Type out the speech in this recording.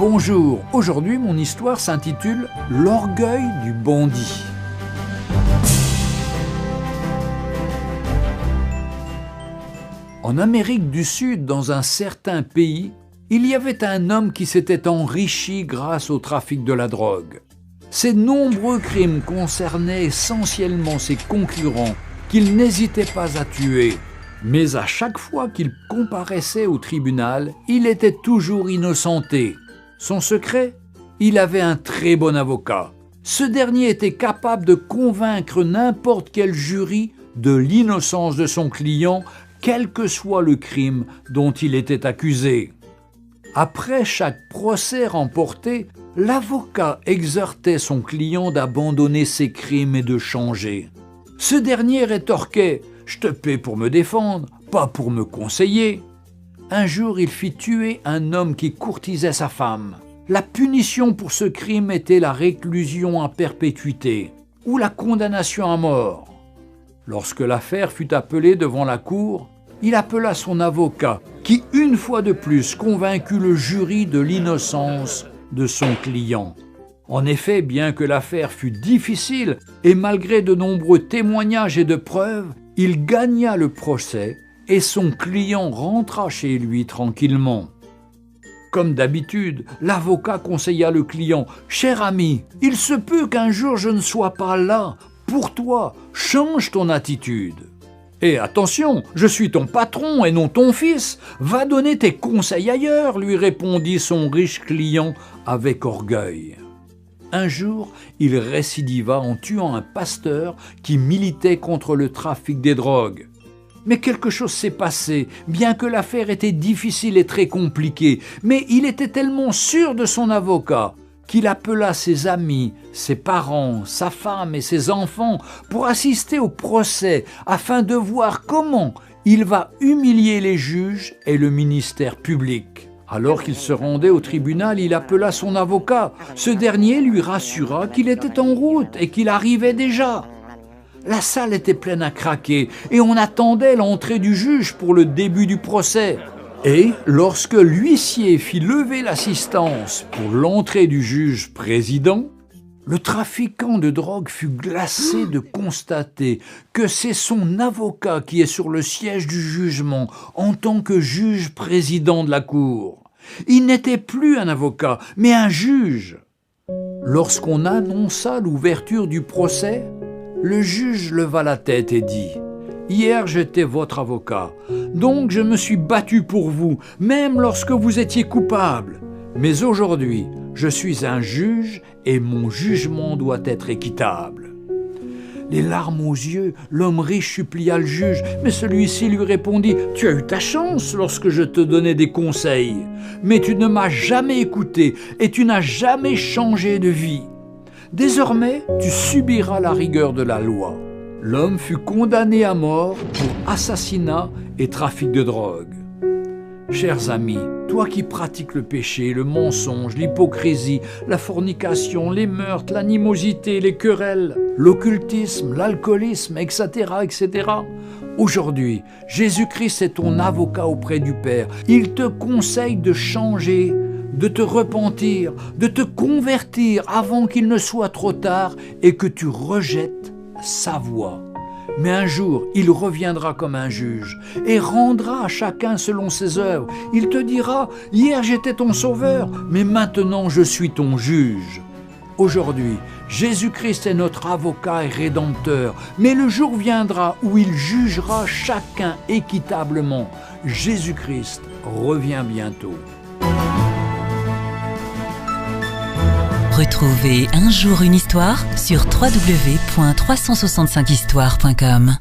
Bonjour, aujourd'hui mon histoire s'intitule « L'orgueil du bandit ». En Amérique du Sud, dans un certain pays, il y avait un homme qui s'était enrichi grâce au trafic de la drogue. Ses nombreux crimes concernaient essentiellement ses concurrents qu'il n'hésitait pas à tuer. Mais à chaque fois qu'il comparaissait au tribunal, il était toujours innocenté. Son secret ? Il avait un très bon avocat. Ce dernier était capable de convaincre n'importe quel jury de l'innocence de son client, quel que soit le crime dont il était accusé. Après chaque procès remporté, l'avocat exhortait son client d'abandonner ses crimes et de changer. Ce dernier rétorquait « Je te paie pour me défendre, pas pour me conseiller ». Un jour, il fit tuer un homme qui courtisait sa femme. La punition pour ce crime était la réclusion à perpétuité ou la condamnation à mort. Lorsque l'affaire fut appelée devant la cour, il appela son avocat qui, une fois de plus, convaincut le jury de l'innocence de son client. En effet, bien que l'affaire fût difficile et malgré de nombreux témoignages et de preuves, il gagna le procès et son client rentra chez lui tranquillement. Comme d'habitude, l'avocat conseilla le client « Cher ami, il se peut qu'un jour je ne sois pas là. Pour toi, change ton attitude. Et attention, je suis ton patron et non ton fils. Va donner tes conseils ailleurs, lui répondit son riche client avec orgueil. Un jour, il récidiva en tuant un pasteur qui militait contre le trafic des drogues. Mais quelque chose s'est passé, bien que l'affaire était difficile et très compliquée. Mais il était tellement sûr de son avocat qu'il appela ses amis, ses parents, sa femme et ses enfants pour assister au procès afin de voir comment il va humilier les juges et le ministère public. Alors qu'il se rendait au tribunal, il appela son avocat. Ce dernier lui rassura qu'il était en route et qu'il arrivait déjà. La salle était pleine à craquer et on attendait l'entrée du juge pour le début du procès. Et lorsque l'huissier fit lever l'assistance pour l'entrée du juge président, le trafiquant de drogue fut glacé de constater que c'est son avocat qui est sur le siège du jugement en tant que juge président de la cour. Il n'était plus un avocat, mais un juge. Lorsqu'on annonça l'ouverture du procès, le juge leva la tête et dit « Hier, j'étais votre avocat, donc je me suis battu pour vous, même lorsque vous étiez coupable. Mais aujourd'hui, je suis un juge et mon jugement doit être équitable. » Les larmes aux yeux, l'homme riche supplia le juge, mais celui-ci lui répondit « Tu as eu ta chance lorsque je te donnais des conseils, mais tu ne m'as jamais écouté et tu n'as jamais changé de vie. Désormais, tu subiras la rigueur de la loi. » L'homme fut condamné à mort pour assassinat et trafic de drogue. Chers amis, toi qui pratiques le péché, le mensonge, l'hypocrisie, la fornication, les meurtres, l'animosité, les querelles, l'occultisme, l'alcoolisme, etc., etc. Aujourd'hui, Jésus-Christ est ton avocat auprès du Père. Il te conseille de changer, de te repentir, de te convertir avant qu'il ne soit trop tard et que tu rejettes sa voix. Mais un jour, il reviendra comme un juge et rendra à chacun selon ses œuvres. Il te dira « Hier j'étais ton sauveur, mais maintenant je suis ton juge. » Aujourd'hui, Jésus-Christ est notre avocat et rédempteur, mais le jour viendra où il jugera chacun équitablement. Jésus-Christ revient bientôt. Retrouvez Un jour une histoire sur www.365histoire.com.